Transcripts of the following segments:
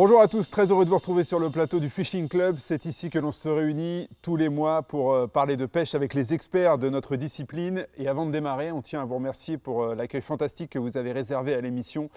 Bonjour à tous, très heureux de vous retrouver sur le plateau du Fishing Club. C'est ici que l'on se réunit tous les mois pour parler de pêche avec les experts de notre discipline. Et avant de démarrer, on tient à vous remercier pour l'accueil fantastique que vous avez réservé à l'émission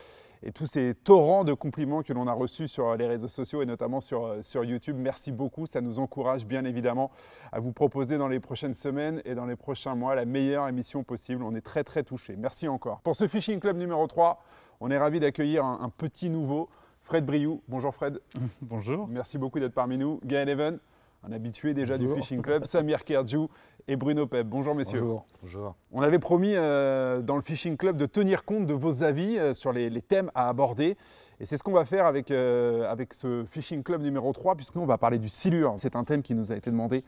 et tous ces torrents de compliments que l'on a reçus sur les réseaux sociaux et notamment sur YouTube. Merci beaucoup, ça nous encourage bien évidemment à vous proposer dans les prochaines semaines et dans les prochains mois la meilleure émission possible. On est très touchés. Merci encore. Pour ce Fishing Club numéro 3, on est ravis d'accueillir un petit nouveau, Fred Briou. Bonjour Fred. Bonjour. Merci beaucoup d'être parmi nous. Gaël Even, un habitué déjà Bonjour. du Fishing Club. Samir Kerdjou et Bruno Peb. Bonjour messieurs. Bonjour. Bonjour. On avait promis dans le Fishing Club de tenir compte de vos avis sur les thèmes à aborder. Et c'est ce qu'on va faire avec ce Fishing Club numéro 3, puisque nous, on va parler du silure. C'est un thème qui nous a été demandé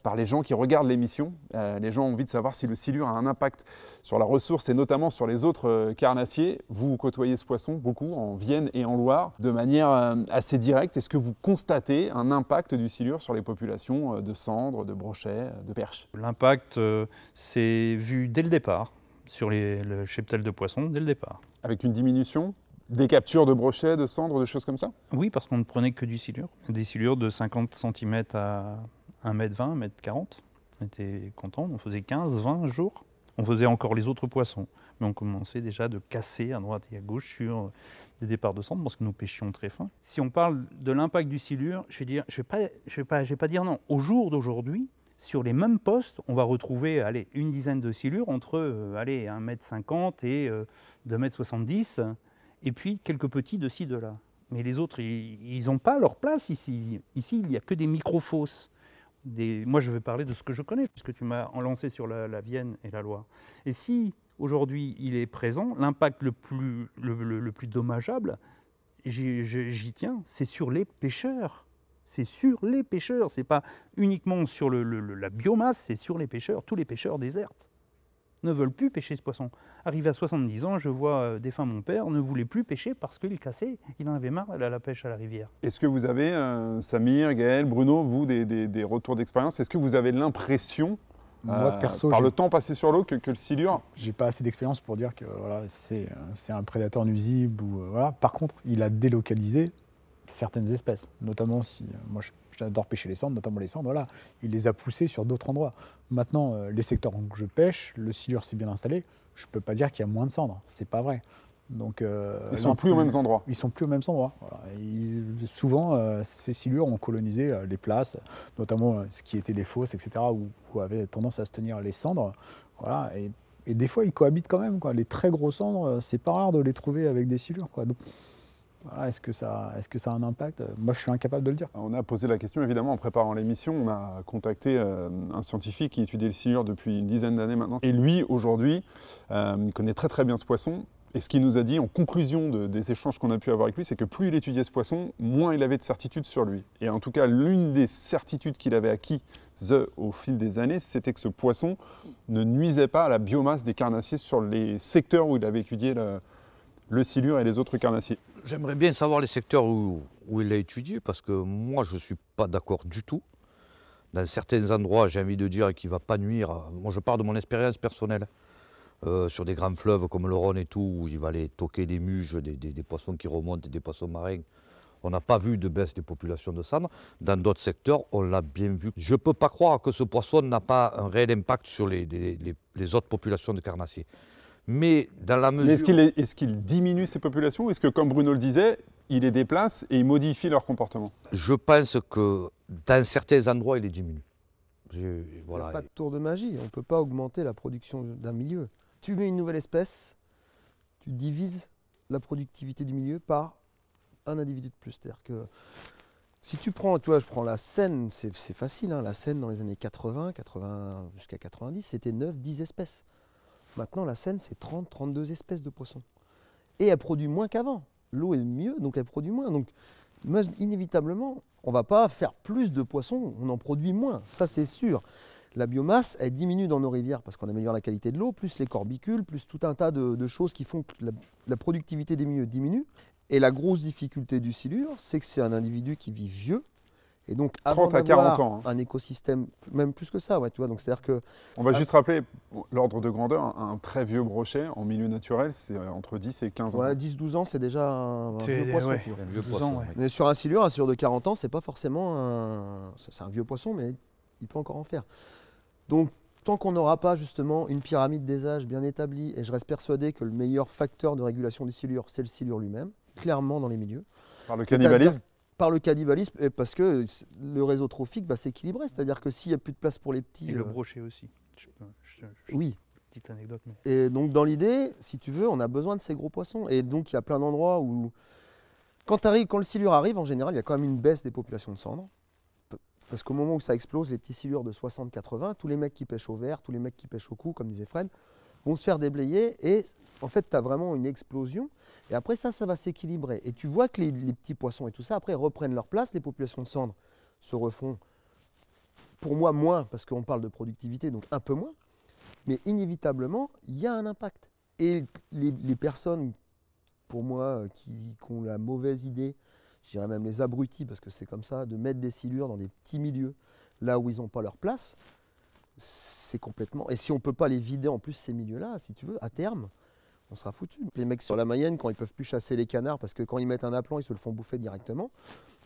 par les gens qui regardent l'émission. Les gens ont envie de savoir si le silure a un impact sur la ressource et notamment sur les autres carnassiers. Vous côtoyez ce poisson beaucoup en Vienne et en Loire de manière assez directe. Est-ce que vous constatez un impact du silure sur les populations de sandres, de brochets, de perches? L'impact, c'est vu dès le départ, sur le cheptel de poissons, dès le départ. Avec une diminution des captures de brochets, de cendres, de choses comme ça? Oui, parce qu'on ne prenait que du silure. Des silures de 50 cm à 1,20 m, 1,40 m. On était contents, on faisait 15, 20 jours. On faisait encore les autres poissons, mais on commençait déjà de casser à droite et à gauche sur des départs de cendres parce que nous pêchions très fin. Si on parle de l'impact du silure, je vais pas dire non. Au jour d'aujourd'hui, sur les mêmes postes, on va retrouver une dizaine de silures entre 1,50 m et 2,70 m. Et puis quelques petits de ci, de là. Mais les autres, ils n'ont pas leur place ici. Ici, il n'y a que des micro-fosses. Moi, je vais parler de ce que je connais, puisque tu m'as lancé sur la Vienne et la Loire. Et si, aujourd'hui, il est présent, l'impact le plus dommageable, j'y tiens, c'est sur les pêcheurs. C'est sur les pêcheurs. Ce n'est pas uniquement sur la biomasse, c'est sur les pêcheurs. Tous les pêcheurs désertent ne veulent plus pêcher ce poisson. Arrivé à 70 ans, je vois défunt mon père ne voulait plus pêcher parce qu'il cassait, il en avait marre de la pêche à la rivière. Est-ce que vous avez, Samir, Gaël, Bruno, vous, des retours d'expérience? Est-ce que vous avez l'impression, Moi, perso, par le temps passé sur l'eau, que le silure... J'ai pas assez d'expérience pour dire que voilà, c'est un prédateur nuisible. Voilà. Par contre, il a délocalisé certaines espèces, notamment si moi j'adore pêcher les cendres, notamment les cendres, voilà, il les a poussées sur d'autres endroits. Maintenant, les secteurs où je pêche, le silure s'est bien installé, je ne peux pas dire qu'il y a moins de cendres, c'est pas vrai. Donc, ils sont plus aux mêmes endroits. Ils sont plus aux mêmes endroits. Voilà. Souvent, ces silures ont colonisé les places, notamment ce qui était les fosses, etc., où avaient tendance à se tenir les cendres. Voilà. Et des fois, ils cohabitent quand même, quoi. Les très gros cendres, c'est pas rare de les trouver avec des silures, quoi. Donc, voilà, est-ce que ça a un impact? Moi, je suis incapable de le dire. On a posé la question, évidemment, en préparant l'émission. On a contacté un scientifique qui étudie le silure depuis une dizaine d'années maintenant. Et lui, aujourd'hui, il connaît très bien ce poisson. Et ce qu'il nous a dit en conclusion des échanges qu'on a pu avoir avec lui, c'est que plus il étudiait ce poisson, moins il avait de certitudes sur lui. Et en tout cas, l'une des certitudes qu'il avait acquises au fil des années, c'était que ce poisson ne nuisait pas à la biomasse des carnassiers sur les secteurs où il avait étudié le silure et les autres carnassiers. J'aimerais bien savoir les secteurs où il a étudié, parce que moi, je ne suis pas d'accord du tout. Dans certains endroits, j'ai envie de dire qu'il ne va pas nuire. Moi, je pars de mon expérience personnelle. Sur des grands fleuves comme le Rhône et tout, où il va aller toquer des muges, des poissons qui remontent, des poissons marins. On n'a pas vu de baisse des populations de sandres. Dans d'autres secteurs, on l'a bien vu. Je ne peux pas croire que ce poisson n'a pas un réel impact sur les autres populations de carnassiers. Mais dans la mesure... Est-ce qu'il diminue ces populations ou est-ce que, comme Bruno le disait, il les déplace et il modifie leur comportement? Je pense que dans certains endroits, il les diminue. Voilà. Il n'y a pas de tour de magie, on ne peut pas augmenter la production d'un milieu. Tu mets une nouvelle espèce, tu divises la productivité du milieu par un individu de plus. C'est-à-dire que si tu prends, tu vois, je prends la Seine, c'est facile, hein, la Seine dans les années 80 jusqu'à 90, c'était 9-10 espèces. Maintenant, la Seine, c'est 30-32 espèces de poissons. Et elle produit moins qu'avant. L'eau est mieux, donc elle produit moins. Donc, inévitablement, on ne va pas faire plus de poissons, on en produit moins, ça c'est sûr. La biomasse, elle diminue dans nos rivières parce qu'on améliore la qualité de l'eau, plus les corbicules, plus tout un tas de choses qui font que la productivité des milieux diminue. Et la grosse difficulté du silure, c'est que c'est un individu qui vit vieux Et donc, avant 30 à 40 d'avoir ans, hein. un écosystème, même plus que ça, ouais, tu vois, donc c'est-à-dire que On va juste rappeler l'ordre de grandeur. Un très vieux brochet en milieu naturel, c'est entre 10 et 15 ans. ouais, 10-12 ans, c'est déjà un vieux poisson. ouais. Tu vois. Un vieux 12 poisson, ans, ouais. ouais. Mais sur un silure de 40 ans, c'est pas forcément c'est un vieux poisson, mais il peut encore en faire. Donc, tant qu'on n'aura pas justement une pyramide des âges bien établie, et je reste persuadé que le meilleur facteur de régulation du silure, c'est le silure lui-même, clairement dans les milieux. Par le C'est-à-dire cannibalisme. Par le cannibalisme, et parce que le réseau trophique va s'équilibrer, c'est-à-dire que s'il n'y a plus de place pour les petits... Et le brochet aussi. oui, Petite anecdote. Mais... et donc dans l'idée, si tu veux, on a besoin de ces gros poissons. Et donc il y a plein d'endroits où, quand le silure arrive, en général, il y a quand même une baisse des populations de cendres. Parce qu'au moment où ça explose, les petits silures de 60-80, tous les mecs qui pêchent au verre, tous les mecs qui pêchent au cou, comme disait Fred, vont se faire déblayer. Et en fait, tu as vraiment une explosion. Et après ça va s'équilibrer. Et tu vois que les petits poissons et tout ça, après, reprennent leur place. Les populations de cendres se refont, pour moi, moins, parce qu'on parle de productivité, donc un peu moins. Mais inévitablement, il y a un impact. Et les personnes, pour moi, qui ont la mauvaise idée, je dirais même les abrutis, parce que c'est comme ça, de mettre des silures dans des petits milieux, là où ils n'ont pas leur place, c'est complètement... Et si on ne peut pas les vider en plus, ces milieux-là, si tu veux, à terme, on sera foutu. Les mecs sur la Mayenne, quand ils ne peuvent plus chasser les canards, parce que quand ils mettent un appelant, ils se le font bouffer directement,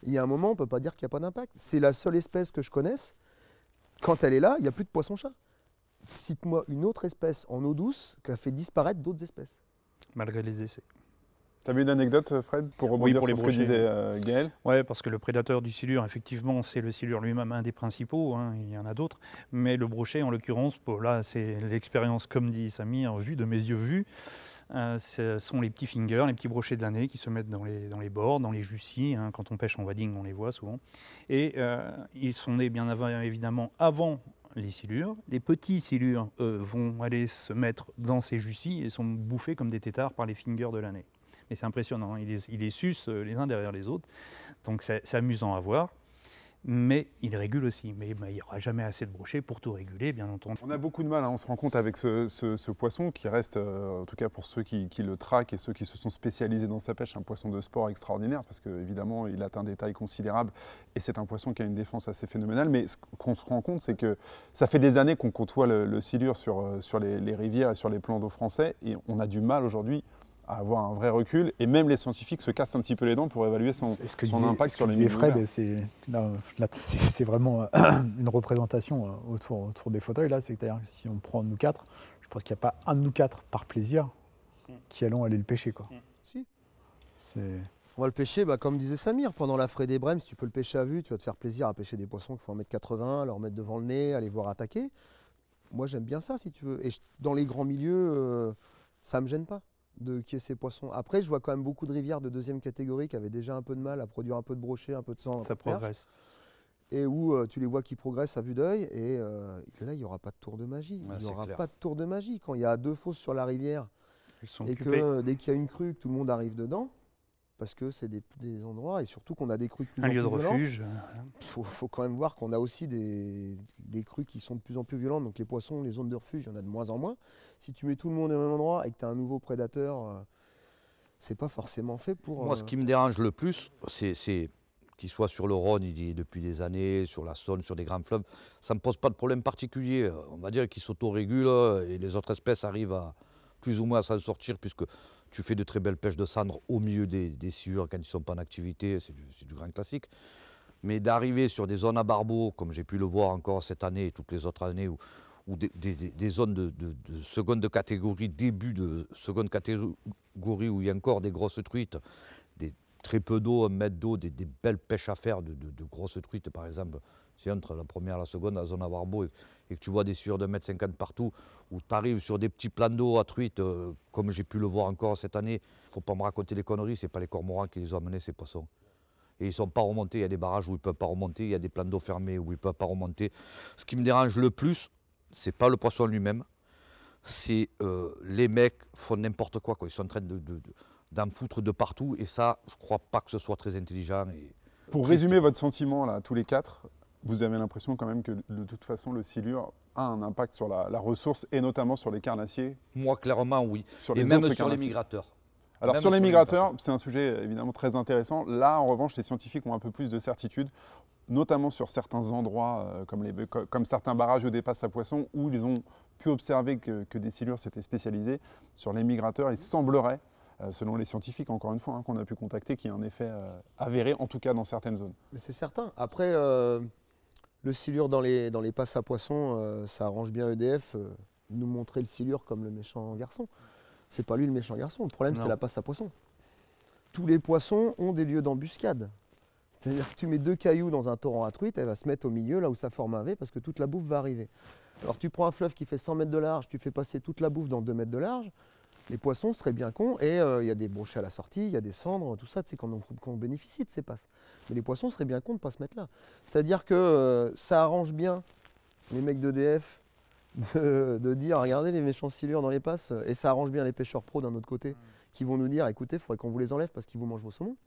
il y a un moment, on ne peut pas dire qu'il n'y a pas d'impact. C'est la seule espèce que je connaisse, quand elle est là, il n'y a plus de poisson-chat. Cite-moi une autre espèce en eau douce qui a fait disparaître d'autres espèces. Malgré les essais. Tu avais une anecdote, Fred, pour rebondir pour les sur ce que brochets. disait Gaël? Oui, parce que le prédateur du silure, effectivement, c'est le silure lui-même, un des principaux, hein, il y en a d'autres. Mais le brochet, en l'occurrence, là, c'est l'expérience, comme dit Samir, vue de mes yeux vus. Ce sont les petits fingers, les petits brochets de l'année qui se mettent dans les bords, dans les jussies. Hein, quand on pêche en wading, on les voit souvent. Et ils sont nés bien évidemment avant les silures. Les petits silures, eux, vont aller se mettre dans ces jussies et sont bouffés comme des têtards par les fingers de l'année. Et c'est impressionnant, ils les sucent les uns derrière les autres. Donc c'est amusant à voir. Mais il régule aussi. Mais il n'y aura jamais assez de brochets pour tout réguler, bien entendu. On a beaucoup de mal, hein, on se rend compte avec ce poisson qui reste, en tout cas pour ceux qui le traquent et ceux qui se sont spécialisés dans sa pêche, un poisson de sport extraordinaire parce qu'évidemment il atteint des tailles considérables et c'est un poisson qui a une défense assez phénoménale. Mais ce qu'on se rend compte, c'est que ça fait des années qu'on côtoie le silure sur les rivières et sur les plans d'eau français et on a du mal aujourd'hui à avoir un vrai recul, et même les scientifiques se cassent un petit peu les dents pour évaluer son impact sur les milieux Fred, ouverts. c'est vraiment une représentation autour des fauteuils. Là, c'est-à-dire que si on prend nous quatre, je pense qu'il n'y a pas un de nous quatre par plaisir qui allons aller le pêcher, quoi. Si. C'est... On va le pêcher, comme disait Samir, pendant la fraie des Brèmes, si tu peux le pêcher à vue, tu vas te faire plaisir à pêcher des poissons qu'il faut 1m80, leur mettre devant le nez, aller voir attaquer. Moi, j'aime bien ça, si tu veux. Et dans les grands milieux, ça ne me gêne pas qu'il y ait ces poissons. Après, je vois quand même beaucoup de rivières de deuxième catégorie qui avaient déjà un peu de mal à produire un peu de brochets, un peu de sang. Ça progresse. Et où tu les vois qui progressent à vue d'œil. Et là, il n'y aura pas de tour de magie. Ouais, il n'y aura clair. pas de tour de magie. Quand il y a 2 fosses sur la rivière Ils sont et occupés. que dès qu'il y a une crue, que tout le monde arrive dedans, parce que c'est des endroits, et surtout qu'on a des crues de plus en Un plus lieu de violentes. refuge. Il faut quand même voir qu'on a aussi des crues qui sont de plus en plus violentes. Donc les poissons, les zones de refuge, il y en a de moins en moins. Si tu mets tout le monde au même endroit et que tu as un nouveau prédateur, c'est pas forcément fait pour... Moi, ce qui me dérange le plus, c'est qu'il soit sur le Rhône, il dit depuis des années, sur la Saône, sur des grands fleuves. Ça ne me pose pas de problème particulier. On va dire qu'ils s'autorégulent et les autres espèces arrivent à plus ou moins à s'en sortir, puisque tu fais de très belles pêches de cendres au milieu des silures quand ils ne sont pas en activité, c'est du grand classique. Mais d'arriver sur des zones à barbeaux, comme j'ai pu le voir encore cette année et toutes les autres années, ou des zones de seconde catégorie, début de seconde catégorie, où il y a encore des grosses truites, très peu d'eau, 1 mètre d'eau, des belles pêches à faire de grosses truites, par exemple. Si entre la première et la seconde, la zone à barbeau, et que tu vois des silures de 1,50 m partout, où tu arrives sur des petits plans d'eau à truites, comme j'ai pu le voir encore cette année, il ne faut pas me raconter les conneries, ce n'est pas les cormorans qui les ont amenés, ces poissons. Et ils ne sont pas remontés, il y a des barrages où ils ne peuvent pas remonter, il y a des plans d'eau fermés où ils ne peuvent pas remonter. Ce qui me dérange le plus, ce n'est pas le poisson lui-même, c'est les mecs font n'importe quoi, quoi. Ils sont en train d'en foutre de partout, et ça, je ne crois pas que ce soit très intelligent. Et Pour triste. résumer votre sentiment, là, tous les quatre, vous avez l'impression quand même que de toute façon le silure a un impact sur la ressource et notamment sur les carnassiers, Moi, clairement, oui. sur Et les même autres sur les carnassiers. migrateurs. Alors Même sur les sur les migrateurs, c'est un sujet évidemment très intéressant. Là, en revanche, les scientifiques ont un peu plus de certitude, notamment sur certains endroits, comme certains barrages ou des passes à poissons, où ils ont pu observer que des silures s'étaient spécialisées. Sur les migrateurs, il semblerait, selon les scientifiques, encore une fois, qu'on a pu contacter, qu'il y a un effet avéré, en tout cas dans certaines zones. Mais c'est certain. Après, le silure dans les passes à poissons, ça arrange bien EDF nous montrer le silure comme le méchant garçon. C'est pas lui le méchant garçon. Le problème, c'est la passe à poissons. Tous les poissons ont des lieux d'embuscade. C'est-à-dire que tu mets 2 cailloux dans un torrent à truite, elle va se mettre au milieu, là où ça forme un V, parce que toute la bouffe va arriver. Alors tu prends un fleuve qui fait 100 mètres de large, tu fais passer toute la bouffe dans 2 mètres de large, les poissons seraient bien cons, et il y a des brochets à la sortie, il y a des cendres, tout ça, tu sais, qu'on bénéficie de ces passes. Mais les poissons seraient bien cons de ne pas se mettre là. C'est-à-dire que ça arrange bien les mecs d'EDF de dire, regardez les méchants silures dans les passes, et ça arrange bien les pêcheurs pros d'un autre côté, qui vont nous dire, écoutez, il faudrait qu'on vous les enlève parce qu'ils vous mangent vos saumons.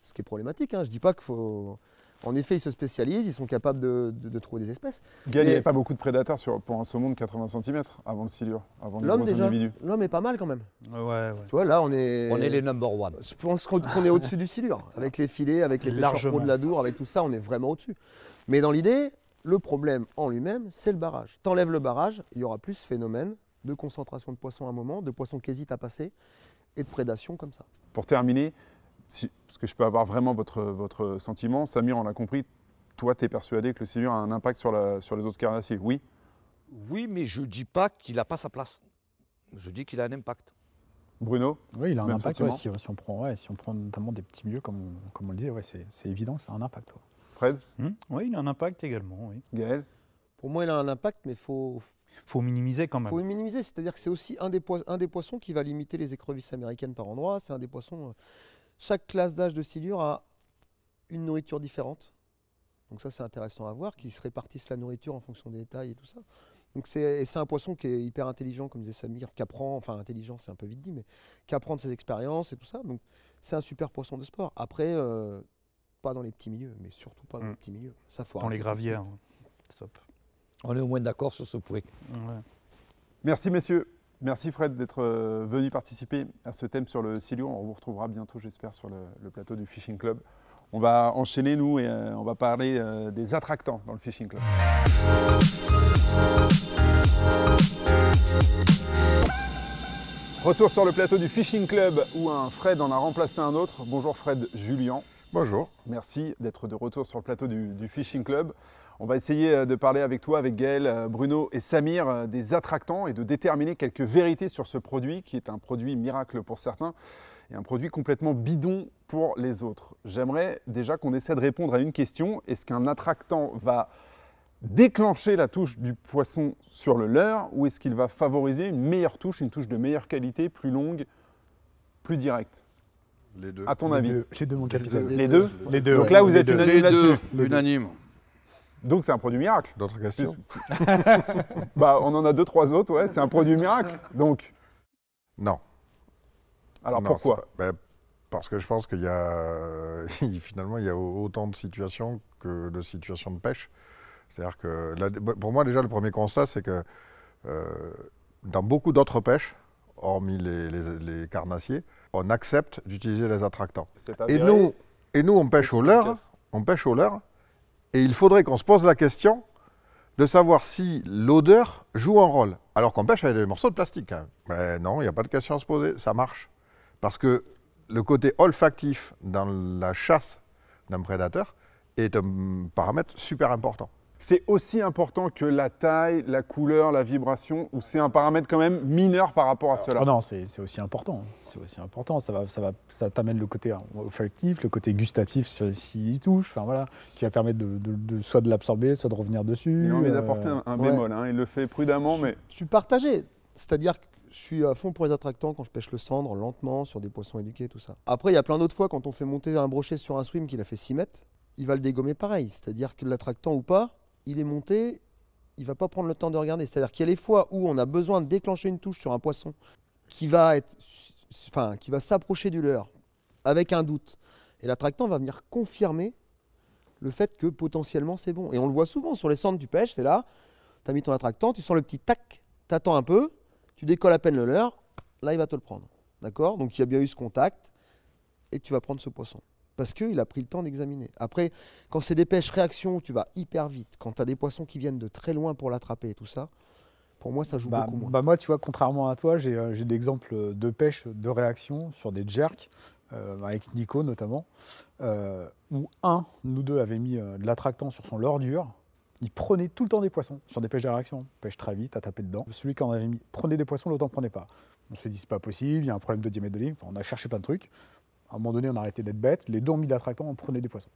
Ce qui est problématique, hein. Je ne dis pas qu'il faut... En effet, ils se spécialisent, ils sont capables de trouver des espèces. Gaël, il n'y avait pas beaucoup de prédateurs pour un saumon de 80 cm avant le silure, avant les gros individus. L'homme est pas mal quand même. Ouais. Tu vois, là, on est les number one. Je pense qu'on est au-dessus du silure. Avec les filets, avec les pêcheurs pros de la Dour, avec tout ça, on est vraiment au-dessus. Mais dans l'idée, le problème en lui-même, c'est le barrage. T'enlèves le barrage, il y aura plus ce phénomène de concentration de poissons à un moment, de poissons qui hésitent à passer, et de prédation comme ça. Pour terminer, parce que je peux avoir vraiment votre sentiment, Samir, on l'a compris, toi, tu es persuadé que le silure a un impact sur les autres carnassiers, oui? Oui, mais je ne dis pas qu'il n'a pas sa place. Je dis qu'il a un impact. Bruno? Oui, il a un même impact. sentiment Si on prend notamment des petits milieux, comme on le disait, c'est évident que ça a un impact. Ouais. Fred? Oui, il a un impact également. Oui. Gaël? Pour moi, il a un impact, mais faut Minimiser quand même. faut le minimiser. C'est-à-dire que c'est aussi un des poissons qui va limiter les écrevisses américaines par endroit. C'est un des poissons... Chaque classe d'âge de silure a une nourriture différente. Donc ça, c'est intéressant à voir, qu'ils se répartissent la nourriture en fonction des tailles et tout ça. Donc c'est un poisson qui est hyper intelligent, comme disait Samir, qui apprend, enfin intelligent, c'est un peu vite dit, mais qui apprend de ses expériences et tout ça. Donc c'est un super poisson de sport. Après, pas dans les petits milieux, mais surtout pas dans les petits milieux. Ça, faut Dans les arrêter gravières. tout de suite. Stop. On est au moins d'accord sur ce point. Ouais. Merci messieurs. Merci Fred d'être venu participer à ce thème sur le silure. On vous retrouvera bientôt, j'espère, sur le plateau du Fishing Club. On va enchaîner, nous, et on va parler des attractants dans le Fishing Club. Retour sur le plateau du Fishing Club où un Fred en a remplacé un autre. Bonjour Fred Julien. Bonjour. Merci d'être de retour sur le plateau du Fishing Club. On va essayer de parler avec toi, avec Gaël, Bruno et Samir, des attractants et de déterminer quelques vérités sur ce produit qui est un produit miracle pour certains et un produit complètement bidon pour les autres. J'aimerais déjà qu'on essaie de répondre à une question. Est-ce qu'un attractant va déclencher la touche du poisson sur le leurre ou est-ce qu'il va favoriser une meilleure touche, une touche de meilleure qualité, plus longue, plus directe? Les deux. À ton avis? Les deux, mon capitaine. Les deux? Les deux. Donc là, vous êtes unanime là-dessus. Unanime. Donc c'est un produit miracle. D'autres questions? Bah, on en a 2-3 autres, ouais, c'est un produit miracle. Donc, Non. alors Non, pourquoi? c'est pas- parce que je pense qu'il y a finalement il y a autant de situations que de situations de pêche. C'est-à-dire que là, pour moi déjà le premier constat c'est que dans beaucoup d'autres pêches, hormis les carnassiers, on accepte d'utiliser les attractants. C'est Et avéré. nous on pêche au leurre, et il faudrait qu'on se pose la question de savoir si l'odeur joue un rôle. Alors qu'on pêche avec des morceaux de plastique quand même. Mais non, il n'y a pas de question à se poser, ça marche. Parce que le côté olfactif dans la chasse d'un prédateur est un paramètre super important. C'est aussi important que la taille, la couleur, la vibration, ou c'est un paramètre quand même mineur par rapport à cela? Oh non, c'est aussi important. C'est aussi important. Ça t'amène le côté olfactif, le côté gustatif s'il y touche, enfin voilà, qui va permettre soit de l'absorber, soit de revenir dessus. Il a envie d'apporter un bémol, hein. Il le fait prudemment, mais Je suis partagé. C'est-à-dire que je suis à fond pour les attractants quand je pêche le cendre, lentement, sur des poissons éduqués, tout ça. Après, il y a plein d'autres fois, quand on fait monter un brochet sur un swim qu'il a fait 6 mètres, il va le dégommer pareil. C'est-à-dire que l'attractant ou pas, il est monté, il va pas prendre le temps de regarder. C'est-à-dire qu'il y a les fois où on a besoin de déclencher une touche sur un poisson qui va s'approcher du leurre avec un doute. Et l'attractant va venir confirmer le fait que potentiellement c'est bon. Et on le voit souvent sur les cendres du pêche, c'est là, tu as mis ton attractant, tu sens le petit tac, tu attends un peu, tu décolles à peine le leurre, là il va te le prendre. d'accord? Donc il y a bien eu ce contact, et tu vas prendre ce poisson. Parce qu'il a pris le temps d'examiner. Après, quand c'est des pêches réaction, tu vas hyper vite. Quand tu as des poissons qui viennent de très loin pour l'attraper et tout ça, pour moi, ça joue beaucoup moins. Moi, tu vois, contrairement à toi, j'ai des exemples de pêche de réaction sur des jerks, avec Nico notamment, où nous deux avait mis de l'attractant sur son leurre dur. Il prenait tout le temps des poissons sur des pêches de réaction. Pêche très vite, à taper dedans. Celui qui en avait mis prenait des poissons, l'autre n'en prenait pas. On se dit, c'est pas possible, il y a un problème de diamètre de ligne. Enfin, on a cherché plein de trucs. À un moment donné, on a arrêté d'être bête. Les deux ont mis de l'attractant, on prenait des poissons.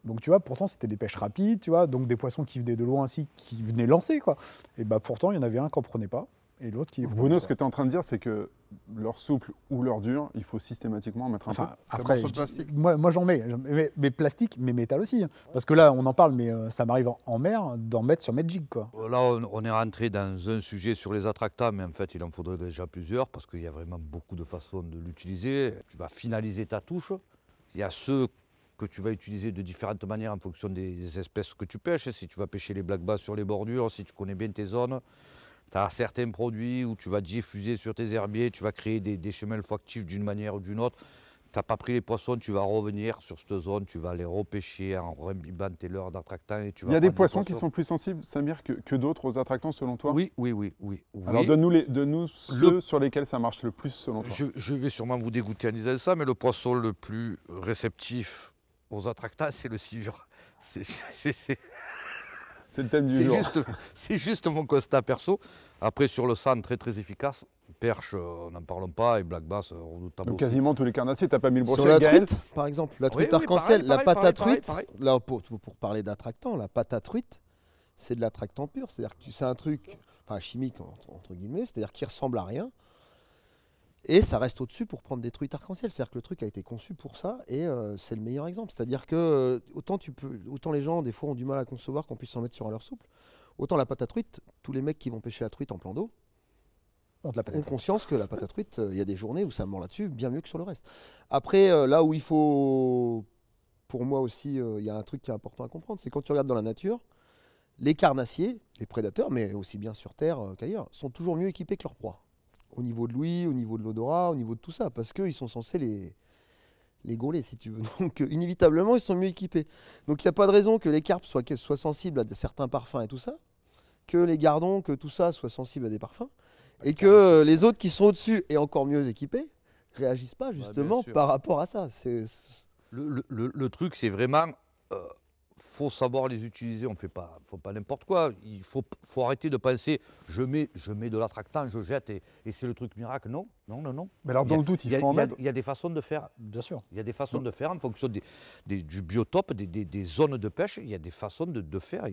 Donc tu vois, pourtant c'était des pêches rapides, tu vois, donc des poissons qui venaient de loin ainsi, qui venaient lancer, quoi. Et bah pourtant, il y en avait un qui n'en prenait pas, et l'autre qui les prenait. Bruno, ce que tu es en train de dire, c'est que leur souple ou leur dur, il faut systématiquement en mettre un peu. Après, moi j'en mets, mais plastique, mais métal aussi. Hein. Parce que là, on en parle, mais ça m'arrive en mer d'en mettre sur Magic, quoi. Là, on est rentré dans un sujet sur les attractants, mais en fait, il en faudrait déjà plusieurs parce qu'il y a vraiment beaucoup de façons de l'utiliser. Tu vas finaliser ta touche. Il y a ceux que tu vas utiliser de différentes manières en fonction des espèces que tu pêches. Si tu vas pêcher les black bass sur les bordures, si tu connais bien tes zones, tu as certains produits où tu vas diffuser sur tes herbiers, tu vas créer des chemins olfactifs d'une manière ou d'une autre. Tu n'as pas pris les poissons, tu vas revenir sur cette zone, tu vas les repêcher en reimbibant tes leurres d'attractants. Il y a des poissons qui sont plus sensibles, Samir, que d'autres aux attractants selon toi? Oui. Alors donne-nous ceux sur lesquels ça marche le plus selon toi. Je vais sûrement vous dégoûter en disant ça, mais le poisson le plus réceptif aux attractants, c'est le silure. C'est le thème du jour. C'est juste mon constat perso. Après, sur le sang, très très efficace. Perche, n'en parlons pas, et black bass, redoutable. Donc quasiment tous les carnassiers, t'as pas mis le brochet. Sur la Gaël truite, par exemple, la truite arc-en-ciel, la pâte à truite, là pour parler d'attractant, la pâte à truite, c'est de l'attractant pur. C'est-à-dire que c'est un truc, enfin chimique entre guillemets, c'est-à-dire qui ressemble à rien. Et ça reste au-dessus pour prendre des truites arc-en-ciel. C'est-à-dire que le truc a été conçu pour ça et c'est le meilleur exemple. C'est-à-dire que autant les gens, des fois, ont du mal à concevoir qu'on puisse s'en mettre sur un leurre souple, autant la pâte à truite, tous les mecs qui vont pêcher la truite en plan d'eau ont conscience que la pâte à truite, il y a des journées où ça mord là-dessus bien mieux que sur le reste. Après, là où il faut, pour moi aussi, il y a un truc qui est important à comprendre, c'est quand tu regardes dans la nature, les carnassiers, les prédateurs, mais aussi bien sur Terre qu'ailleurs, sont toujours mieux équipés que leur proie. Au niveau de l'ouïe, au niveau de l'odorat, au niveau de tout ça, parce qu'ils sont censés les gauler, si tu veux. Donc, inévitablement, ils sont mieux équipés. Donc, il n'y a pas de raison que les carpes soient sensibles à certains parfums et tout ça, que les gardons, que tout ça soit sensible à des parfums, et que les autres qui sont au-dessus et encore mieux équipés réagissent pas, justement, par rapport à ça. Le truc, c'est vraiment... faut savoir les utiliser, faut pas n'importe quoi. Il faut arrêter de penser je mets de l'attractant, je jette et c'est le truc miracle. Non. Mais alors dans le doute, il faut en mettre. Il y a des façons de faire. Bien sûr. Il y a des façons de faire en fonction du biotope, des zones de pêche. Il y a des façons de faire.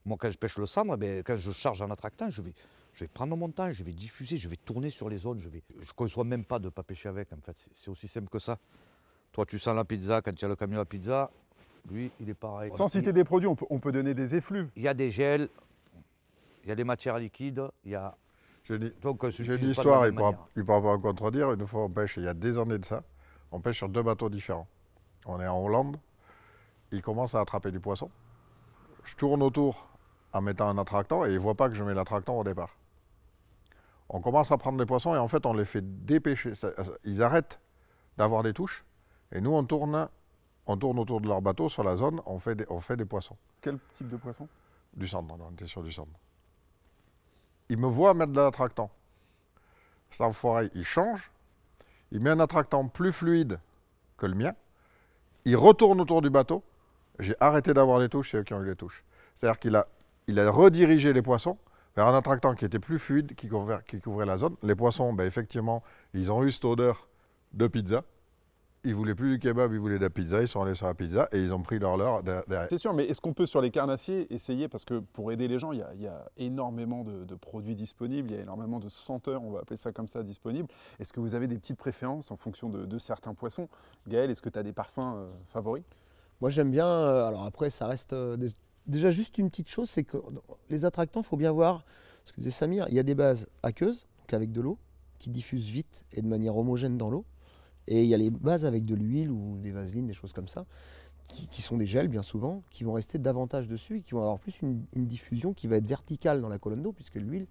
Moi, quand je pêche le cendre, quand je charge en attractant, je vais prendre mon temps, je vais diffuser, je vais tourner sur les zones. Je ne conçois même pas de ne pas pêcher avec. En fait, c'est aussi simple que ça. Toi, tu sens la pizza quand il y a le camion à pizza. Lui, il est pareil. Sans citer des produits, on peut donner des effluves. Il y a des gels, il y a des matières liquides, il y a... J'ai une histoire, il ne pourra pas me contredire. Une fois, on pêche, il y a des années de ça, on pêche sur 2 bateaux différents. On est en Hollande, il commence à attraper du poisson. Je tourne autour en mettant un attractant et il ne voit pas que je mets l'attractant au départ. On commence à prendre des poissons et en fait, on les fait dépêcher. Ils arrêtent d'avoir des touches et nous, on tourne autour de leur bateau sur la zone, on fait des poissons. Quel type de poisson? Du cendre, on était sur du cendre. Il me voit mettre de l'attractant. Cet enfoiré, il change, il met un attractant plus fluide que le mien, il retourne autour du bateau, j'ai arrêté d'avoir des touches, c'est eux qui ont eu les touches. C'est-à-dire qu'il a redirigé les poissons vers un attractant qui était plus fluide, qui couvrait la zone. Les poissons, effectivement, ils ont eu cette odeur de pizza. Ils ne voulaient plus du kebab, ils voulaient de la pizza, ils sont allés sur la pizza et ils ont pris leur leurre derrière. C'est sûr, mais est-ce qu'on peut sur les carnassiers essayer, parce que pour aider les gens, il y a énormément de produits disponibles, il y a énormément de senteurs, on va appeler ça comme ça, disponibles. Est-ce que vous avez des petites préférences en fonction de certains poissons? Gaël, est-ce que tu as des parfums favoris? Moi j'aime bien, alors après ça reste... déjà juste une petite chose, c'est que les attractants, il faut bien voir, ce que disait Samir, il y a des bases aqueuses, donc avec de l'eau, qui diffusent vite et de manière homogène dans l'eau. Et il y a les bases avec de l'huile ou des vaselines, des choses comme ça, qui sont des gels bien souvent, qui vont rester davantage dessus et qui vont avoir plus une diffusion qui va être verticale dans la colonne d'eau, puisque l'huile,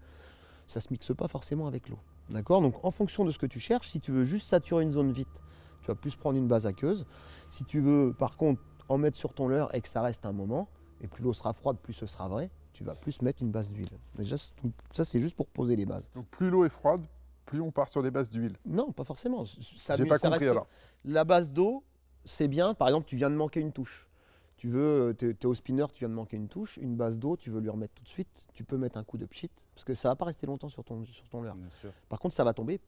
ça ne se mixe pas forcément avec l'eau. D'accord? Donc en fonction de ce que tu cherches, si tu veux juste saturer une zone vite, tu vas plus prendre une base aqueuse. Si tu veux par contre en mettre sur ton leurre et que ça reste un moment, et plus l'eau sera froide, plus ce sera vrai, tu vas plus mettre une base d'huile. Déjà, ça c'est juste pour poser les bases. Donc plus l'eau est froide, plus on part sur des bases d'huile. Non, pas forcément. J'ai pas compris alors. La base d'eau, c'est bien. Par exemple, tu viens de manquer une touche. Tu es au spinner, tu viens de manquer une touche. Une base d'eau, tu veux lui remettre tout de suite. Tu peux mettre un coup de pchit parce que ça va pas rester longtemps sur ton leurre. Par contre, ça va tomber.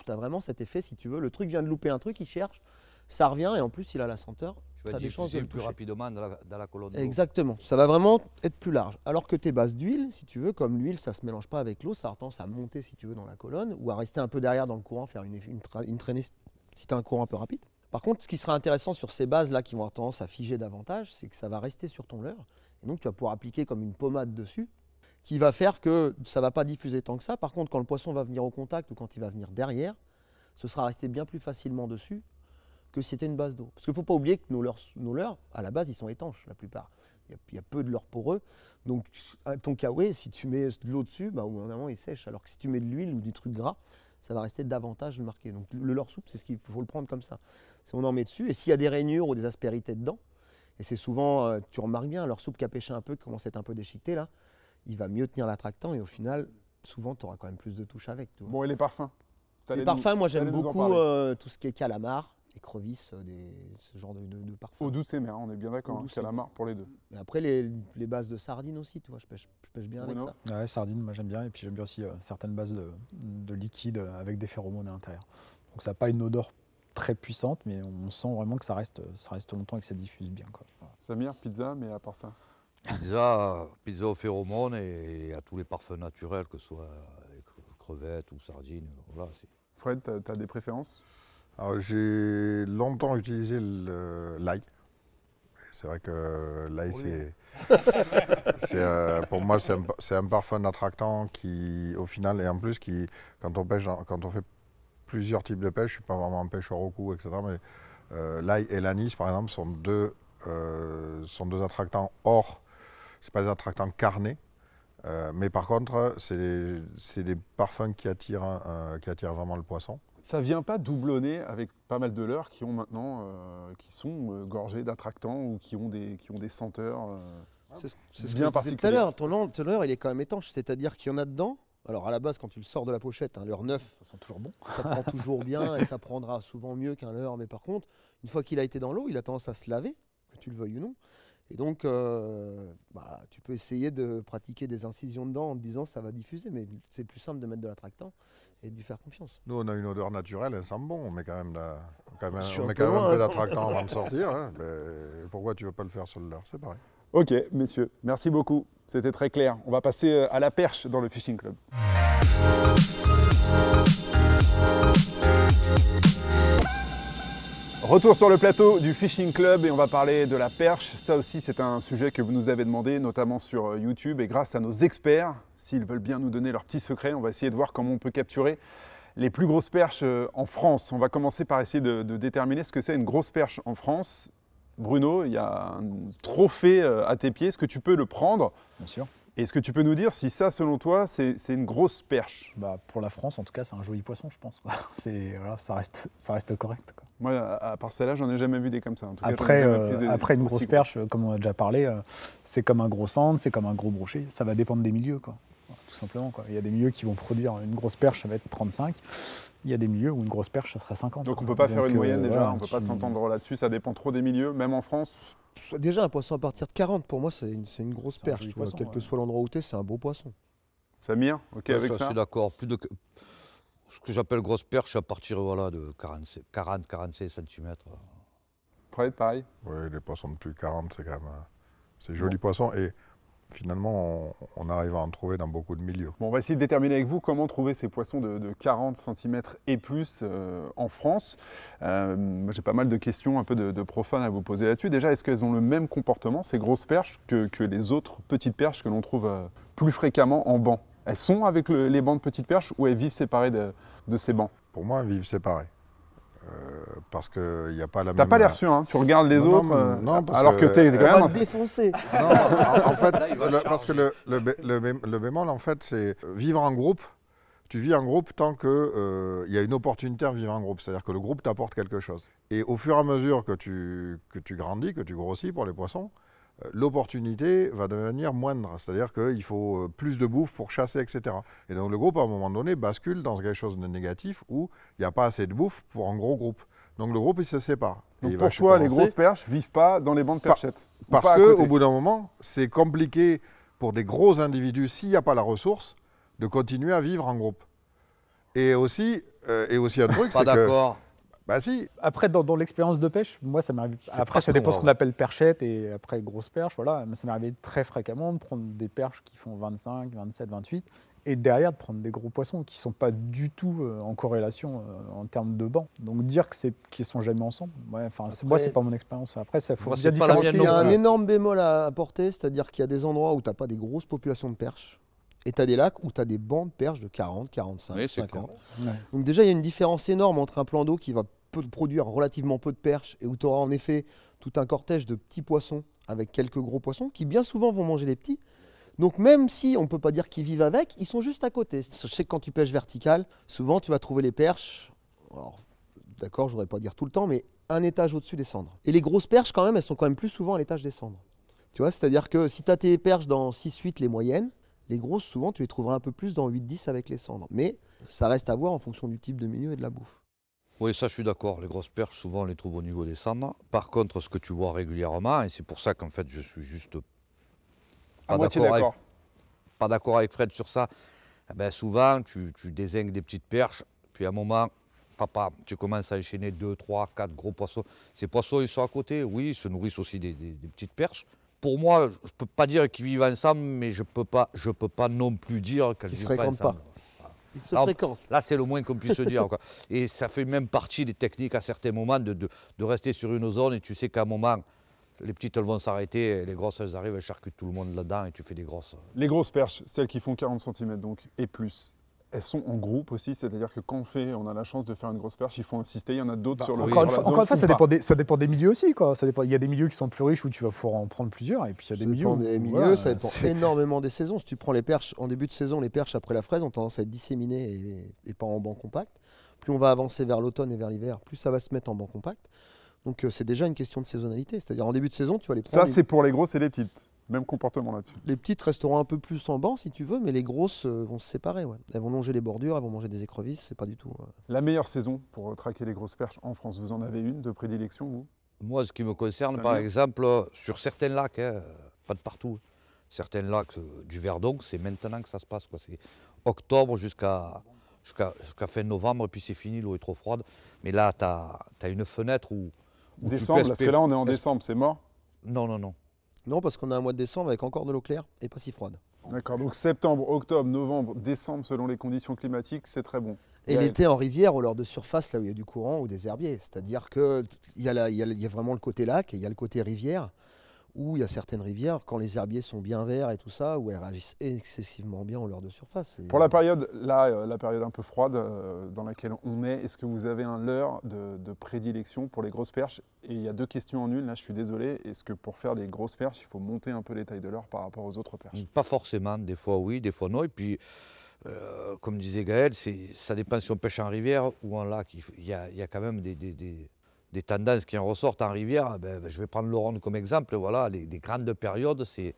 Tu as vraiment cet effet, si tu veux. Le truc vient de louper un truc, il cherche, ça revient et en plus, il a la senteur. Tu vas diffuser plus rapidement dans la colonne d'eau. Exactement. Ça va vraiment être plus large. Alors que tes bases d'huile, si tu veux, comme l'huile, ça ne se mélange pas avec l'eau, ça a tendance à monter, si tu veux, dans la colonne ou à rester un peu derrière dans le courant, faire une traînée si tu as un courant un peu rapide. Par contre, ce qui sera intéressant sur ces bases-là qui vont avoir tendance à figer davantage, c'est que ça va rester sur ton leurre. Et donc, tu vas pouvoir appliquer comme une pommade dessus, qui va faire que ça ne va pas diffuser tant que ça. Par contre, quand le poisson va venir au contact ou quand il va venir derrière, ce sera resté bien plus facilement dessus que si c'était une base d'eau. Parce qu'il ne faut pas oublier que nos leurres, à la base, ils sont étanches, la plupart. Il y a peu de leurres poreux. Donc, ton kawaii, si tu mets de l'eau dessus, au bout d'un moment, il sèche. Alors que si tu mets de l'huile ou du truc gras, ça va rester davantage marqué. Donc le leurre souple, c'est ce qu'il faut le prendre comme ça. Si on en met dessus, et s'il y a des rainures ou des aspérités dedans, et c'est souvent, tu remarques bien, leurre souple qui a pêché un peu, qui commence à être un peu déchiqueté là, il va mieux tenir l'attractant et au final, souvent, tu auras quand même plus de touches avec. Tu vois. Bon, et les parfums? Les parfums, moi j'aime beaucoup tout ce qui est calamar, écrevisses, ce genre de parfums. Eau douce et mer, on est bien d'accord, calamar pour les deux. Mais après, les bases de sardines aussi, tu vois, je pêche bien avec ça. Ouais, sardines, moi j'aime bien. Et puis j'aime bien aussi certaines bases de liquide avec des phéromones à l'intérieur. Donc ça n'a pas une odeur très puissante, mais on sent vraiment que ça reste longtemps et que ça diffuse bien, quoi. Voilà. Samir, pizza, mais à part ça? Pizza aux phéromones et à tous les parfums naturels, que ce soit crevettes ou sardines. Voilà, Fred, tu as des préférences? Alors, j'ai longtemps utilisé l'ail. C'est vrai que l'ail, pour moi, c'est un parfum attractant qui, au final, et en plus, quand on fait plusieurs types de pêche, je ne suis pas vraiment un pêcheur au cou, etc. Mais l'ail et l'anis, par exemple, sont deux attractants hors. Ce pas des attractants carnés. Mais par contre, c'est des parfums qui attirent vraiment le poisson. Ça vient pas doublonner avec pas mal de leurres qui ont maintenant, qui sont gorgés d'attractants ou qui ont des senteurs c'est ce bien que je disais tout à l'heure. Ton leurre, il est quand même étanche, c'est-à-dire qu'il y en a dedans. Alors à la base, quand tu le sors de la pochette, un leurre neuf, ça sent toujours bon. Ça prend toujours bien et ça prendra souvent mieux qu'un leurre. Mais par contre, une fois qu'il a été dans l'eau, il a tendance à se laver, que tu le veuilles ou non. Et donc, tu peux essayer de pratiquer des incisions dedans en te disant ça va diffuser, mais c'est plus simple de mettre de l'attractant et de lui faire confiance. Nous, on a une odeur naturelle, elle sent bon, on met quand même un peu d'attractant avant de sortir. Hein. Pourquoi tu ne veux pas le faire sur le leurre? C'est pareil. Ok, messieurs, merci beaucoup. C'était très clair. On va passer à la perche dans le Fishing Club. Retour sur le plateau du Fishing Club et on va parler de la perche. Ça aussi, c'est un sujet que vous nous avez demandé, notamment sur YouTube. Et grâce à nos experts, s'ils veulent bien nous donner leurs petits secrets, on va essayer de voir comment on peut capturer les plus grosses perches en France. On va commencer par essayer de déterminer ce que c'est une grosse perche en France. Bruno, il y a un trophée à tes pieds. Est-ce que tu peux le prendre? Bien sûr. Et est-ce que tu peux nous dire si ça, selon toi, c'est une grosse perche? Pour la France, en tout cas, c'est un joli poisson, je pense. Voilà, ça reste correct, quoi. Moi, à part celle-là, j'en ai jamais vu des comme ça. En tout cas, après une grosse perche, comme on a déjà parlé, c'est comme un gros sandre, c'est comme un gros brochet. Ça va dépendre des milieux, quoi. Voilà, tout simplement, quoi. Il y a des milieux qui vont produire une grosse perche, ça va être 35. Il y a des milieux où une grosse perche, ça sera 50. Donc on ne peut pas faire une moyenne déjà, voilà, on ne peut pas s'entendre là-dessus. Ça dépend trop des milieux, même en France. Déjà, un poisson à partir de 40, pour moi, c'est une grosse perche. Tu vois, quel que soit l'endroit où tu es, c'est un beau poisson. Samir, ok avec ça? Je suis d'accord. Ce que j'appelle grosse perche à partir de 40-45 cm. Fred, pareil? Oui, les poissons de plus de 40, c'est quand même c'est joli poisson. Et finalement, on arrive à en trouver dans beaucoup de milieux. Bon, on va essayer de déterminer avec vous comment trouver ces poissons de 40 cm et plus en France. J'ai pas mal de questions un peu de profanes à vous poser là-dessus. Déjà, est-ce qu'elles ont le même comportement, ces grosses perches, que les autres petites perches que l'on trouve plus fréquemment en banc? Elles sont avec les bancs de petites perches ou elles vivent séparées de ces bancs? Pour moi, elles vivent séparées. Parce qu'il n'y a pas la même... T'as pas l'air sûr, hein. Tu regardes les autres, non, alors que t'es quand même... On va le défoncer. Non, en fait, parce que le bémol, en fait, c'est vivre en groupe. Tu vis en groupe tant qu'il y a une opportunité à vivre en groupe, c'est-à-dire que le groupe t'apporte quelque chose. Et au fur et à mesure que tu grandis, que tu grossis pour les poissons, l'opportunité va devenir moindre, c'est-à-dire qu'il faut plus de bouffe pour chasser, etc. Et donc le groupe, à un moment donné, bascule dans quelque chose de négatif où il n'y a pas assez de bouffe pour un gros groupe. Donc le groupe, il se sépare. Donc pour toi, les grosses perches ne vivent pas dans les bancs de perchettes? Parce qu'au bout d'un moment, c'est compliqué pour des gros individus, s'il n'y a pas la ressource, de continuer à vivre en groupe. Et aussi un truc, c'est que... Pas d'accord. Bah si. Après, dans l'expérience de pêche, moi, ça m'arrive. Après, ça dépend de ce qu'on appelle perchette et après grosse perche. Voilà. Mais ça m'est arrivé très fréquemment de prendre des perches qui font 25, 27, 28 et derrière de prendre des gros poissons qui ne sont pas du tout en corrélation en termes de banc. Donc dire qu'ils ne sont jamais ensemble, ouais, moi, ce n'est pas mon expérience. Après, ça faut bien différencier. Il y a un énorme bémol à apporter, c'est-à-dire qu'il y a des endroits où tu n'as pas des grosses populations de perches. Et tu as des lacs où tu as des bancs de perches de 40, 45, oui, 50. Ouais. Donc déjà, il y a une différence énorme entre un plan d'eau qui va produire relativement peu de perches et où tu auras en effet tout un cortège de petits poissons avec quelques gros poissons qui bien souvent vont manger les petits. Donc même si on ne peut pas dire qu'ils vivent avec, ils sont juste à côté. Je sais que quand tu pêches vertical, souvent tu vas trouver les perches, d'accord, je ne voudrais pas dire tout le temps, mais un étage au-dessus des cendres. Et les grosses perches quand même, elles sont quand même plus souvent à l'étage des cendres. Tu vois, c'est-à-dire que si tu as tes perches dans 6-8 les moyennes, les grosses souvent tu les trouveras un peu plus dans 8-10 avec les cendres. Mais ça reste à voir en fonction du type de milieu et de la bouffe. Oui, ça je suis d'accord. Les grosses perches, souvent on les trouve au niveau des cendres. Par contre, ce que tu vois régulièrement, et c'est pour ça qu'en fait je suis juste pas d'accord avec Fred sur ça, eh ben, souvent tu dézingues des petites perches, puis à un moment, papa, tu commences à enchaîner 2, 3, 4 gros poissons. Ces poissons, ils sont à côté, oui, ils se nourrissent aussi des petites perches. Pour moi, je ne peux pas dire qu'ils vivent ensemble, mais je peux pas non plus dire qu'elles vivent pas ensemble. Ils se fréquentent. Là, c'est le moins qu'on puisse se dire, quoi. Et ça fait même partie des techniques à certains moments de rester sur une zone et tu sais qu'à un moment, les petites elles vont s'arrêter, les grosses elles arrivent, elles charcutent tout le monde là-dedans et tu fais des grosses. Les grosses perches, celles qui font 40 cm donc, et plus, elles sont en groupe aussi, c'est-à-dire que quand on a la chance de faire une grosse perche, il faut insister, il y en a d'autres sur le Encore une fois, ça dépend des milieux aussi. Quoi. Il y a des milieux qui sont plus riches où tu vas pouvoir en prendre plusieurs, et puis il y a des milieux ça dépend énormément des saisons. Si tu prends les perches, en début de saison, les perches après la fraise ont tendance à être disséminées et pas en banc compact. Plus on va avancer vers l'automne et vers l'hiver, plus ça va se mettre en banc compact. Donc c'est déjà une question de saisonnalité, c'est-à-dire en début de saison, tu vas les prendre. Ça, c'est pour les grosses et les petites. Même comportement là-dessus. Les petites resteront un peu plus en banc si tu veux, mais les grosses vont se séparer. Ouais. Elles vont longer les bordures, elles vont manger des écrevisses, c'est pas du tout. La meilleure saison pour traquer les grosses perches en France, vous en avez une de prédilection, vous? Moi, ce qui me concerne, par exemple, sur certains lacs, pas de partout, certains lacs du Verdon, c'est maintenant que ça se passe, quoi. C'est octobre jusqu'à fin novembre, et puis c'est fini, l'eau est trop froide. Mais là, tu as une fenêtre où décembre, parce que là, on est en décembre, c'est mort? Non, non, non. Non, parce qu'on a un mois de décembre avec encore de l'eau claire et pas si froide. D'accord, donc septembre, octobre, novembre, décembre, selon les conditions climatiques, c'est très bon. Et l'été en rivière, au leurre de surface, là où il y a du courant ou des herbiers. C'est-à-dire qu'il y a vraiment le côté lac et il y a le côté rivière, où il y a certaines rivières, quand les herbiers sont bien verts et tout ça, où elles réagissent excessivement bien au leurre de surface. Pour la période, là, la période un peu froide dans laquelle on est, est-ce que vous avez un leurre de prédilection pour les grosses perches? Et il y a deux questions en une, là je suis désolé. Est-ce que pour faire des grosses perches, il faut monter un peu les tailles de leurre par rapport aux autres perches? Pas forcément, des fois oui, des fois non. Et puis, comme disait Gaël, ça dépend si on pêche en rivière ou en lac. Il y a quand même des tendances qui en ressortent en rivière. Je vais prendre l'Oronde comme exemple. Voilà, les grandes périodes, c'est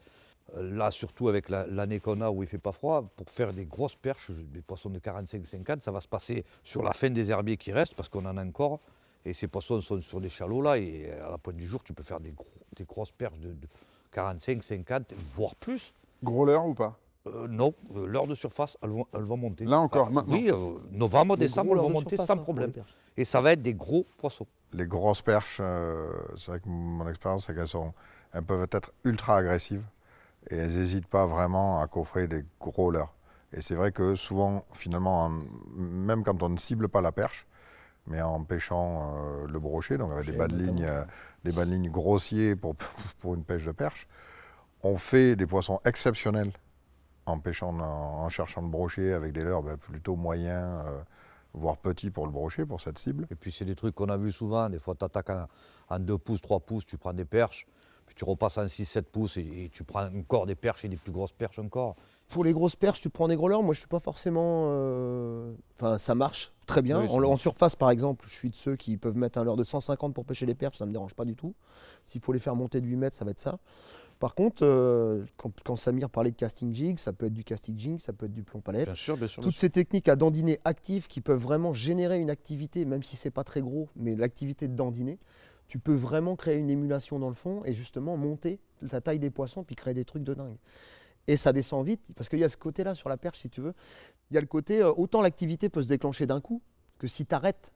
là surtout avec l'année qu'on a où il ne fait pas froid, pour faire des grosses perches, des poissons de 45-50, ça va se passer sur la fin des herbiers qui restent, parce qu'on en a encore. Et ces poissons sont sur des chalots là, et à la pointe du jour, tu peux faire des grosses perches de 45, 50, voire plus. Gros leurre ou pas? Non, l'heure de surface, elles vont monter. Là encore, maintenant? Oui, novembre, décembre, elles vont monter sans problème. Et ça va être des gros poissons. Les grosses perches, c'est vrai que mon expérience, c'est elles peuvent être ultra agressives et elles n'hésitent pas vraiment à coffrer des gros leurres. Et c'est vrai que souvent, finalement, même quand on ne cible pas la perche, mais en pêchant le brochet, donc avec des bas de ligne grossiers pour une pêche de perche, on fait des poissons exceptionnels en cherchant le brochet avec des leurres plutôt moyens, voire petits pour le brochet, pour cette cible. Et puis c'est des trucs qu'on a vu souvent, des fois tu attaques en 2 pouces, 3 pouces, tu prends des perches, puis tu repasses en 6-7 pouces et tu prends encore des perches et des plus grosses perches encore. Pour les grosses perches, tu prends des gros leurres. Moi, je suis pas forcément. Enfin, ça marche très bien. Oui, En surface, par exemple, je suis de ceux qui peuvent mettre un leurre de 150 pour pêcher les perches. Ça me dérange pas du tout. S'il faut les faire monter de 8 mètres, ça va être ça. Par contre, quand Samir parlait de casting jig, ça peut être du casting jig, ça peut être du plomb palette. Bien sûr, bien sûr. Toutes ces techniques à dandiner actives qui peuvent vraiment générer une activité, même si c'est pas très gros, mais l'activité de dandiner, tu peux vraiment créer une émulation dans le fond et justement monter la taille des poissons puis créer des trucs de dingue. Et ça descend vite, parce qu'il y a ce côté-là sur la perche, si tu veux. Il y a le côté, autant l'activité peut se déclencher d'un coup, que si tu arrêtes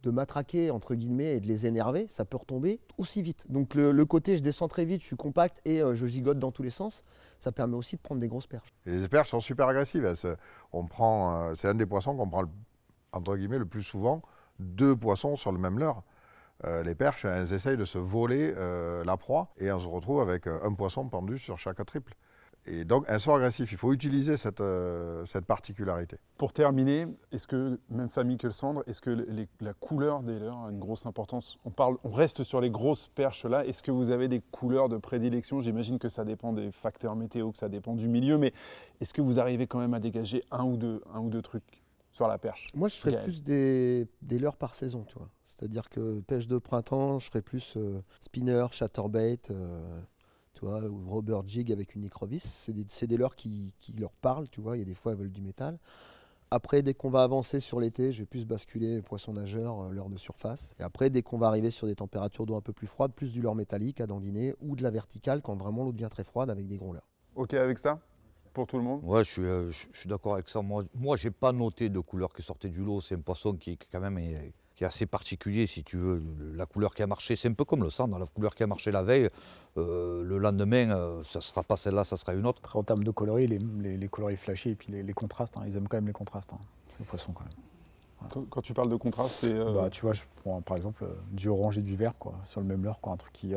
de matraquer, entre guillemets, et de les énerver, ça peut retomber aussi vite. Donc le côté, je descends très vite, je suis compact et je gigote dans tous les sens, ça permet aussi de prendre des grosses perches. Et les perches sont super agressives. C'est un des poissons qu'on prend, entre guillemets, le plus souvent, 2 poissons sur le même leurre. Les perches, elles essayent de se voler la proie et on se retrouve avec un poisson pendu sur chaque triple. Et donc, elles sont agressives. Il faut utiliser cette particularité. Pour terminer, est-ce que, même famille que le cendre, est-ce que la couleur des leurres a une grosse importance? On reste sur les grosses perches là. Est-ce que vous avez des couleurs de prédilection? J'imagine que ça dépend des facteurs météo, que ça dépend du milieu, mais est-ce que vous arrivez quand même à dégager un ou deux trucs sur la perche? Moi, je ferais plus des leurres par saison, tu vois. C'est-à-dire que pêche de printemps, je ferais plus spinner, chatterbait, tu vois, ou rubber jig avec une microvis. C'est des leurres qui leur parlent, tu vois. Il y a des fois, elles veulent du métal. Après, dès qu'on va avancer sur l'été, je vais plus basculer poisson nageur, leurre de surface. Et après, dès qu'on va arriver sur des températures d'eau un peu plus froides, plus du leurre métallique à dandiner ou de la verticale quand vraiment l'eau devient très froide avec des gros leurres. Ok avec ça? Pour tout le monde? Ouais, je suis d'accord avec ça. Moi, je n'ai pas noté de couleur qui sortait du lot. C'est un poisson qui quand même qui est assez particulier, si tu veux. La couleur qui a marché, c'est un peu comme le sang. Dans la couleur qui a marché la veille, le lendemain, ça ne sera pas celle-là, ça sera une autre. Après, en termes de coloris, les coloris flashés et puis les contrastes, ils aiment quand même les contrastes, ces poissons quand même. Quand tu parles de contraste, c'est... Tu vois, je prends par exemple du orange et du vert quoi, sur le même leurre, quoi, un truc qui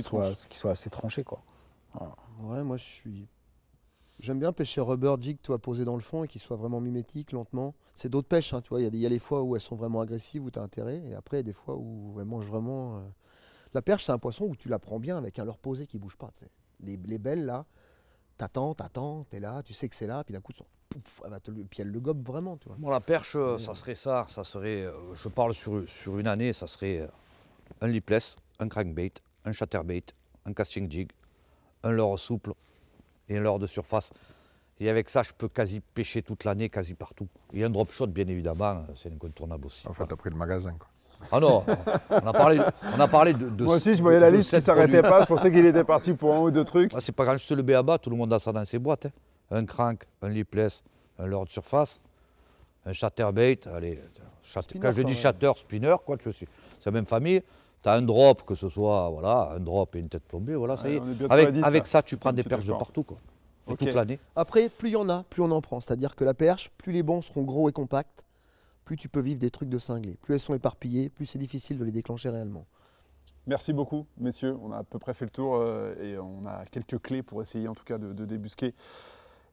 soit assez tranché. Quoi. Voilà. Ouais, moi j'aime bien pêcher rubber jig, tu vois, posé dans le fond et qui soit vraiment mimétique, lentement. C'est d'autres pêches, tu vois. Il y a les fois où elles sont vraiment agressives, où tu as intérêt, et après, il y a des fois où elles mangent vraiment. La perche, c'est un poisson où tu la prends bien avec un leurre posé qui ne bouge pas. Tu sais. Les belles, là, t'attends, t'es là, tu sais que c'est là, puis d'un coup, puis elle le gobe vraiment, tu vois. Bon, la perche, ça serait ça. Ça serait, je parle sur une année, ça serait un lipless, un crankbait, un chatterbait, un casting jig, un leurre souple et un leurre de surface. Et avec ça, je peux quasi pêcher toute l'année, quasi partout. Et un drop shot, bien évidemment, c'est incontournable aussi. En fait, tu as pris le magasin, quoi. Ah non, on a parlé de Moi aussi, je voyais la liste qui ne s'arrêtait pas. Je pensais qu'il était parti pour un ou deux trucs. Ah, c'est pas quand je te le b.a-ba, tout le monde a ça dans ses boîtes. Hein. Un crank, un lipless, un leurre de surface, un chatterbait. Allez, quand je dis shatter, spinner, quoi, c'est la même famille. Tu as un drop, que ce soit un drop et une tête plombée, voilà, ça y est. Avec ça, tu prends des perches de partout, quoi. Okay. Toute l'année. Après, plus il y en a, plus on en prend. C'est-à-dire que la perche, plus les bancs seront gros et compacts, plus tu peux vivre des trucs de cinglés. Plus elles sont éparpillées, plus c'est difficile de les déclencher réellement. Merci beaucoup, messieurs. On a à peu près fait le tour et on a quelques clés pour essayer en tout cas de débusquer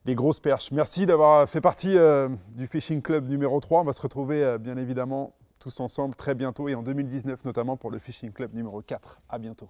les grosses perches. Merci d'avoir fait partie du Fishing Club numéro 3. On va se retrouver bien évidemment tous ensemble très bientôt et en 2019 notamment pour le Fishing Club numéro 4. À bientôt.